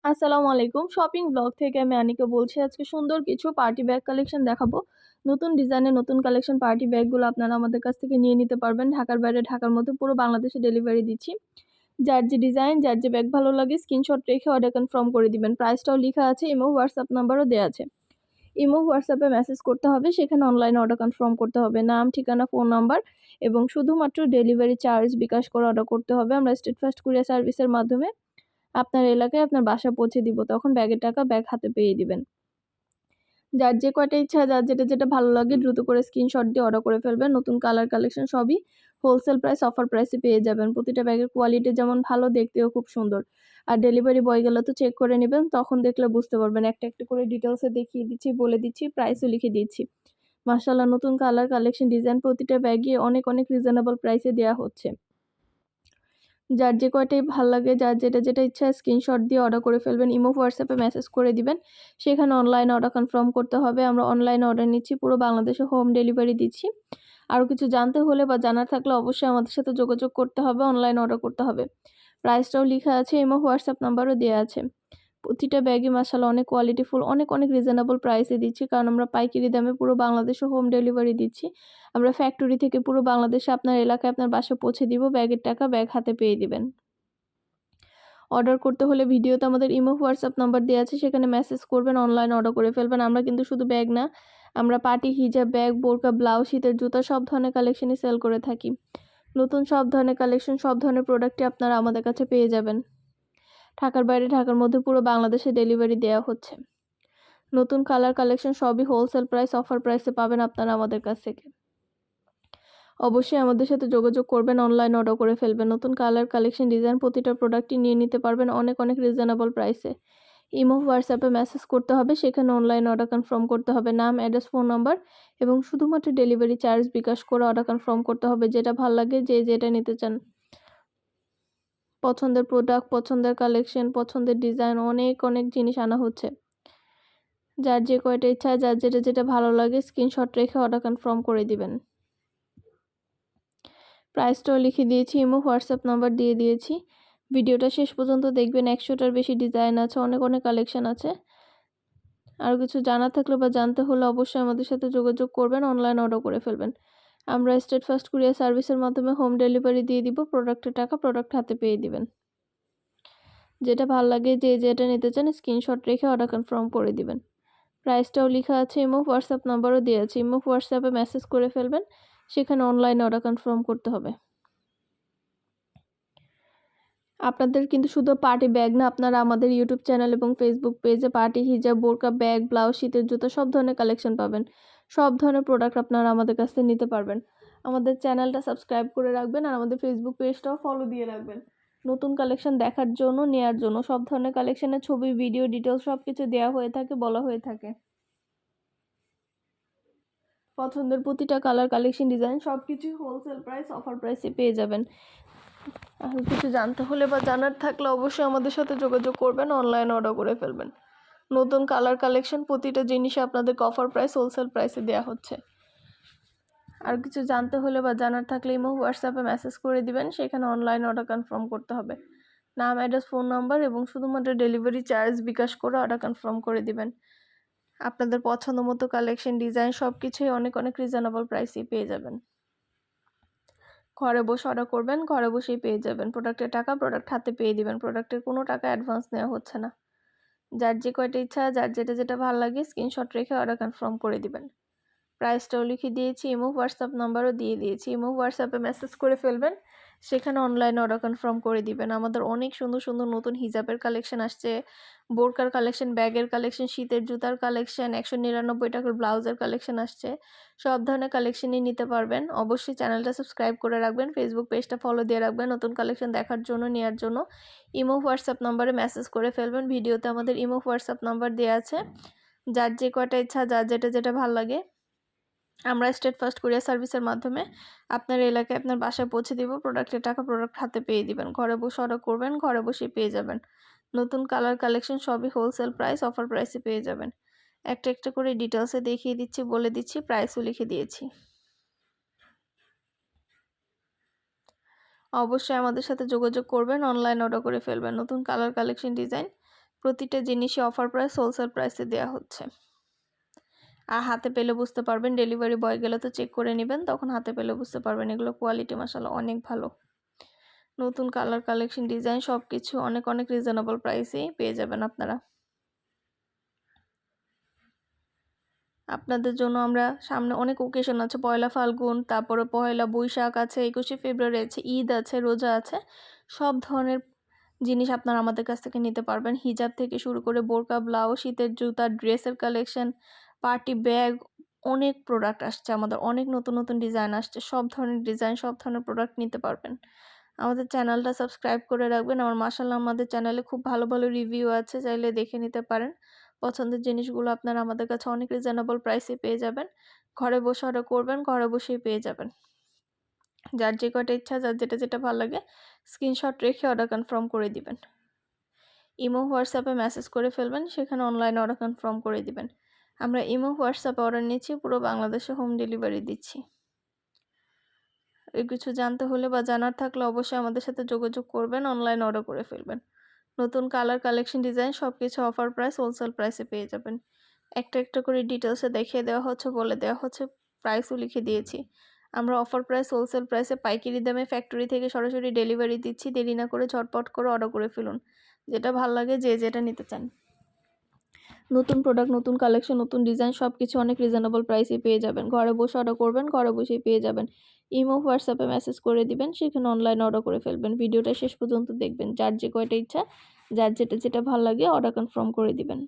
আসসালামু আলাইকুম। Shopping blog থেকে আমি আনিকা বলছি। আজকে সুন্দর কিছু পার্টি ব্যাগ কালেকশন দেখাবো। নতুন ডিজাইনের নতুন কালেকশন পার্টি ব্যাগগুলো আপনারা আমাদের কাছ থেকে নিয়ে নিতে পারবেন। ঢাকার বাইরে, ঢাকার মধ্যে পুরো বাংলাদেশে ডেলিভারি দিচ্ছি। যার যে ডিজাইন, যার যে ব্যাগ ভালো লাগে স্ক্রিনশট রেখে অর্ডার কনফার্ম করে দিবেন। প্রাইসটাও লিখা আছে, ইমো হোয়াটসঅ্যাপ নাম্বারও দেওয়া আছে। ইমো হোয়াটসঅ্যাপে মেসেজ করতে হবে, সেখানে অনলাইনে অর্ডার কনফার্ম করতে হবে। নাম, ঠিকানা, ফোন নাম্বার এবং শুধুমাত্র ডেলিভারি চার্জ বিকাশ করে অর্ডার করতে হবে। আমরা স্টেট ফার্স্ট কুরিয়ার সার্ভিসের মাধ্যমে আপনার এলাকায় আপনার বাসায় পৌঁছে দিব। তখন ব্যাগের টাকা ব্যাগ হাতে পেয়ে দিবেন। যার যে কয়টা ইচ্ছা, যার যেটা ভালো লাগে দ্রুত করে স্ক্রিনশট দিয়ে অর্ডার করে ফেলবেন। নতুন কালার কালেকশন সবই হোলসেল প্রাইস, অফার প্রাইসে পেয়ে যাবেন। প্রতিটা ব্যাগের কোয়ালিটি যেমন ভালো, দেখতেও খুব সুন্দর। আর ডেলিভারি বয় গেলে তো চেক করে নেবেন, তখন দেখলে বুঝতে পারবেন। একটা একটা করে ডিটেলসে দেখিয়ে দিচ্ছি, বলে দিচ্ছি, প্রাইসও লিখে দিচ্ছি। মাশাআল্লাহ, নতুন কালার কালেকশন ডিজাইন প্রতিটা ব্যাগই অনেক অনেক রিজনেবল প্রাইসে দেওয়া হচ্ছে। যার যে কয়টাই ভাল লাগে, যার যেটা ইচ্ছা স্ক্রিনশট দিয়ে অর্ডার করে ফেলবেন। ইমো হোয়াটসঅ্যাপে মেসেজ করে দিবেন, সেখানে অনলাইনে অর্ডার কনফার্ম করতে হবে। আমরা অনলাইনে অর্ডার নিচ্ছি, পুরো বাংলাদেশে হোম ডেলিভারি দিচ্ছি। আরও কিছু জানতে হলে বা জানার থাকলে অবশ্যই আমাদের সাথে যোগাযোগ করতে হবে, অনলাইনে অর্ডার করতে হবে। প্রাইসটাও লিখা আছে, ইমো হোয়াটসঅ্যাপ নাম্বারও দেওয়া আছে। প্রতিটা ব্যাগই মাশাআল্লাহ অনেক কোয়ালিটিফুল, অনেক অনেক রিজনেবল প্রাইসে দিচ্ছি, কারণ আমরা পাইকারি দামে পুরো বাংলাদেশে হোম ডেলিভারি দিচ্ছি। আমরা ফ্যাক্টরি থেকে পুরো বাংলাদেশে আপনার এলাকায় আপনার বাসায় পৌঁছে দিব। ব্যাগের টাকা ব্যাগ হাতে পেয়ে দিবেন। অর্ডার করতে হলে ভিডিওতে আমাদের ইমো হোয়াটসঅ্যাপ নাম্বার দেওয়া আছে, সেখানে মেসেজ করবেন, অনলাইনে অর্ডার করে ফেলবেন। আমরা কিন্তু শুধু ব্যাগ না, আমরা পার্টি, হিজাব, ব্যাগ, বোরকা, ব্লাউজ, শীতের জুতা সব ধরনের কালেকশনই সেল করে থাকি। নতুন সব ধরনের কালেকশন, সব ধরনের প্রোডাক্টই আপনারা আমাদের কাছে পেয়ে যাবেন। ঢাকার বাইরে, ঢাকার মধ্যে পুরো বাংলাদেশে ডেলিভারি দেওয়া হচ্ছে। নতুন কালার কালেকশন সবই হোলসেল প্রাইস, অফার প্রাইসে পাবেন আপনারা আমাদের কাছ থেকে। অবশ্যই আমাদের সাথে যোগাযোগ করবেন, অনলাইন অর্ডার করে ফেলবেন। নতুন কালার কালেকশন ডিজাইন প্রতিটা প্রোডাক্টই নিয়ে নিতে পারবেন অনেক অনেক রিজনেবল প্রাইসে। ইমো হোয়াটসঅ্যাপে মেসেজ করতে হবে, সেখানে অনলাইন অর্ডার কনফার্ম করতে হবে। নাম, অ্যাড্রেস, ফোন নাম্বার এবং শুধুমাত্র ডেলিভারি চার্জ বিকাশ করে অর্ডার কনফার্ম করতে হবে। যেটা ভালো লাগে, যে যেটা নিতে চান। পছন্দের প্রোডাক্ট, পছন্দের কালেকশন, পছন্দের ডিজাইন, অনেক অনেক জিনিস আনা হচ্ছে। যার যে কয়টা ইচ্ছা, যার যেটা ভালো লাগে স্ক্রিনশট রেখে অর্ডার কনফার্ম করে দিবেন। প্রাইসটাও লিখে দিয়েছি, ইমো হোয়াটসঅ্যাপ নাম্বার দিয়ে দিয়েছি। ভিডিওটা শেষ পর্যন্ত দেখবেন, 100টার বেশি ডিজাইন আছে, অনেক অনেক কালেকশন আছে। আর কিছু জানা থাকলে বা জানতে হলে অবশ্যই আমাদের সাথে যোগাযোগ করবেন, অনলাইন অর্ডার করে ফেলবেন। আমরা স্টেট ফার্স্ট কুরিয়ার সার্ভিসের মাধ্যমে হোম ডেলিভারি দিয়ে দিব। প্রোডাক্টের টাকা প্রোডাক্ট হাতে পেয়ে দিবেন। যেটা ভালো লাগে, যে যেটা নিতে চান স্ক্রিনশট রেখে অর্ডার কনফার্ম করে দিবেন। প্রাইসটাও লেখা আছে, ইমো হোয়াটসঅ্যাপ নাম্বারও দেওয়া আছে। ইমো হোয়াটসঅ্যাপে মেসেজ করে ফেলবেন, সেখানে অনলাইনে অর্ডার কনফার্ম করতে হবে। আপনাদের কিন্তু শুধু পার্টি ব্যাগ না, আপনারা আমাদের ইউটিউব চ্যানেল এবং ফেসবুক পেজে পার্টি, হিজাব, বোরকা, ব্যাগ, ব্লাউজ, শীতের জুতা সব ধরনের কালেকশন পাবেন। সব ধরনের প্রোডাক্ট আপনারা আমাদের কাছ থেকে নিতে পারবেন। আমাদের চ্যানেলটা সাবস্ক্রাইব করে রাখবেন আর আমাদের ফেসবুক পেজটাও ফলো দিয়ে রাখবেন। নতুন কালেকশন দেখার জন্য, নেয়ার জন্য। সব ধরনের কালেকশনের ছবি, ভিডিও, ডিটেলস সব কিছু দেওয়া হয়ে থাকে, বলা হয়ে থাকে। পছন্দের প্রতিটা কালার কালেকশন ডিজাইন সব কিছুই হোলসেল প্রাইস, অফার প্রাইসে পেয়ে যাবেন। আর কিছু জানতে হলে বা জানার থাকলে অবশ্যই আমাদের সাথে যোগাযোগ করবেন, অনলাইন অর্ডার করে ফেলবেন। নতুন কালার কালেকশন প্রতিটা জিনিসে আপনাদেরকে অফার প্রাইস, হোলসেল প্রাইসে দেওয়া হচ্ছে। আর কিছু জানতে হলে বা জানার থাকলে ইমো হোয়াটসঅ্যাপে মেসেজ করে দিবেন, সেখানে অনলাইন অর্ডার কনফার্ম করতে হবে। নাম, অ্যাড্রেস, ফোন নাম্বার এবং শুধুমাত্র ডেলিভারি চার্জ বিকাশ করে অর্ডার কনফার্ম করে দিবেন। আপনাদের পছন্দ মতো কালেকশন, ডিজাইন সব কিছুই অনেক অনেক রিজনেবল প্রাইসেই পেয়ে যাবেন। ঘরে বসে অর্ডার করবেন, ঘরে বসেই পেয়ে যাবেন। প্রোডাক্টের টাকা প্রোডাক্ট হাতে পেয়ে দিবেন। প্রোডাক্টের কোনো টাকা অ্যাডভান্স নেওয়া হচ্ছে না। যার যে কয়টা ইচ্ছা, যার যেটা ভালো লাগে স্ক্রিনশট রেখে অর্ডার কনফার্ম করে দিবেন। প্রাইসটাও লিখে দিয়েছি, ইমো হোয়াটসঅ্যাপ নাম্বারও দিয়ে দিয়েছি। ইমো হোয়াটসঅ্যাপে মেসেজ করে ফেলবেন, সেখানে অনলাইনে অর্ডার কনফার্ম করে দিবেন। আমাদের অনেক সুন্দর সুন্দর নতুন হিজাবের কালেকশন আসছে, বোরকার কালেকশন, ব্যাগের কালেকশন, শীতের জুতার কালেকশন, 199 টাকার ব্লাউজের কালেকশন আসছে। সব ধরনের কালেকশনই নিতে পারবেন। অবশ্যই চ্যানেলটা সাবস্ক্রাইব করে রাখবেন, ফেসবুক পেজটা ফলো দিয়ে রাখবেন। নতুন কালেকশন দেখার জন্য, নেওয়ার জন্য ইমো হোয়াটসঅ্যাপ নাম্বারে মেসেজ করে ফেলবেন। ভিডিওতে আমাদের ইমো হোয়াটসঅ্যাপ নাম্বার দেওয়া আছে। যার যে কয়টা ইচ্ছা, যার যেটা ভালো লাগে আমরা স্টেট ফার্স্ট কুরিয়ার সার্ভিসের মাধ্যমে আপনার এলাকায় আপনার বাসায় পৌঁছে দিব। প্রোডাক্টের টাকা প্রোডাক্ট হাতে পেয়ে দিবেন। ঘরে বসে অর্ডার করবেন, ঘরে বসেই পেয়ে যাবেন। নতুন কালার কালেকশন সবই হোলসেল প্রাইস, অফার প্রাইসে পেয়ে যাবেন। একটা একটা করে ডিটেলসে দেখিয়ে দিচ্ছি, বলে দিচ্ছি, প্রাইসও লিখে দিয়েছি। অবশ্যই আমাদের সাথে যোগাযোগ করবেন, অনলাইন অর্ডার করে ফেলবেন। নতুন কালার কালেকশন ডিজাইন প্রতিটা জিনিসই অফার প্রাইস, হোলসেল প্রাইসে দেয়া হচ্ছে। আর হাতে পেলে বুঝতে পারবেন, ডেলিভারি বয় গেলে তো চেক করে নিবেন, তখন হাতে পেলে বুঝতে পারবেন। এগুলো কোয়ালিটি মাশাআল্লাহ অনেক ভালো। নতুন কালার কালেকশন, ডিজাইন সবকিছু অনেক অনেক রিজনেবল প্রাইসেই পেয়ে যাবেন আপনারা। আপনাদের জন্য আমরা সামনে অনেক ওকেশন আছে, পয়লা ফাল্গুন, তারপরে পহেলা বৈশাখ আছে, 21শে ফেব্রুয়ারি আছে, ঈদ আছে, রোজা আছে। সব ধরনের জিনিস আপনারা আমাদের কাছ থেকে নিতে পারবেন। হিজাব থেকে শুরু করে বোরকা, ব্লাউজ, শীতের জুতা, ড্রেসের কালেকশন, পার্টি ব্যাগ, অনেক প্রোডাক্ট আসছে আমাদের, অনেক নতুন নতুন ডিজাইন আসছে। সব ধরনের ডিজাইন, সব ধরনের প্রোডাক্ট নিতে পারবেন। আমাদের চ্যানেলটা সাবস্ক্রাইব করে রাখবেন। আমার মাশাআল্লাহ আমাদের চ্যানেলে খুব ভালো ভালো রিভিউ আছে, চাইলে দেখে নিতে পারেন। পছন্দের জিনিসগুলো আপনারা আমাদের কাছে অনেক রিজনেবল প্রাইসে পেয়ে যাবেন। ঘরে বসে অর্ডার করবেন, ঘরে বসেই পেয়ে যাবেন। যার যে কয়টা ইচ্ছা, যার যেটা ভালো লাগে স্ক্রিনশট রেখে অর্ডার কনফার্ম করে দিবেন। ইমো, হোয়াটসঅ্যাপে মেসেজ করে ফেলবেন, সেখানে অনলাইনে অর্ডার কনফার্ম করে দিবেন। আমরা ইমো, হোয়াটসঅ্যাপে অর্ডার নিচ্ছি, পুরো বাংলাদেশে হোম ডেলিভারি দিচ্ছি। কিছু জানতে হলে বা জানার থাকলে অবশ্যই আমাদের সাথে যোগাযোগ করবেন, অনলাইনে অর্ডার করে ফেলবেন। নতুন কালার কালেকশন, ডিজাইন সবকিছু অফার প্রাইস, হোলসেল প্রাইসে পেয়ে যাবেন। একটা একটা করে ডিটেলসে দেখিয়ে দেওয়া হচ্ছে, বলে দেওয়া হচ্ছে, প্রাইসও লিখে দিয়েছি। আমরা অফার প্রাইস, হোলসেল প্রাইসে পাইকারি দামে ফ্যাক্টরি থেকে সরাসরি ডেলিভারি দিচ্ছি। দেরি না করে ঝটপট করে অর্ডার করে ফেলুন, যেটা ভাল লাগে, যে যেটা নিতে চান। নতুন প্রোডাক্ট, নতুন কালেকশন, নতুন ডিজাইন সবকিছু অনেক রিজনেবল প্রাইসে পেয়ে যাবেন। ঘরে বসে অর্ডার করবেন, ঘরে বসেই পেয়ে যাবেন। ইমো, হোয়াটসঅ্যাপে মেসেজ করে দিবেন, সেখানে অনলাইনে অর্ডার করে ফেলবেন। ভিডিওটা শেষ পর্যন্ত দেখবেন, যার যে কয়টা ইচ্ছা, যার যেটা ভালো লাগে অর্ডার কনফার্ম করে দিবেন।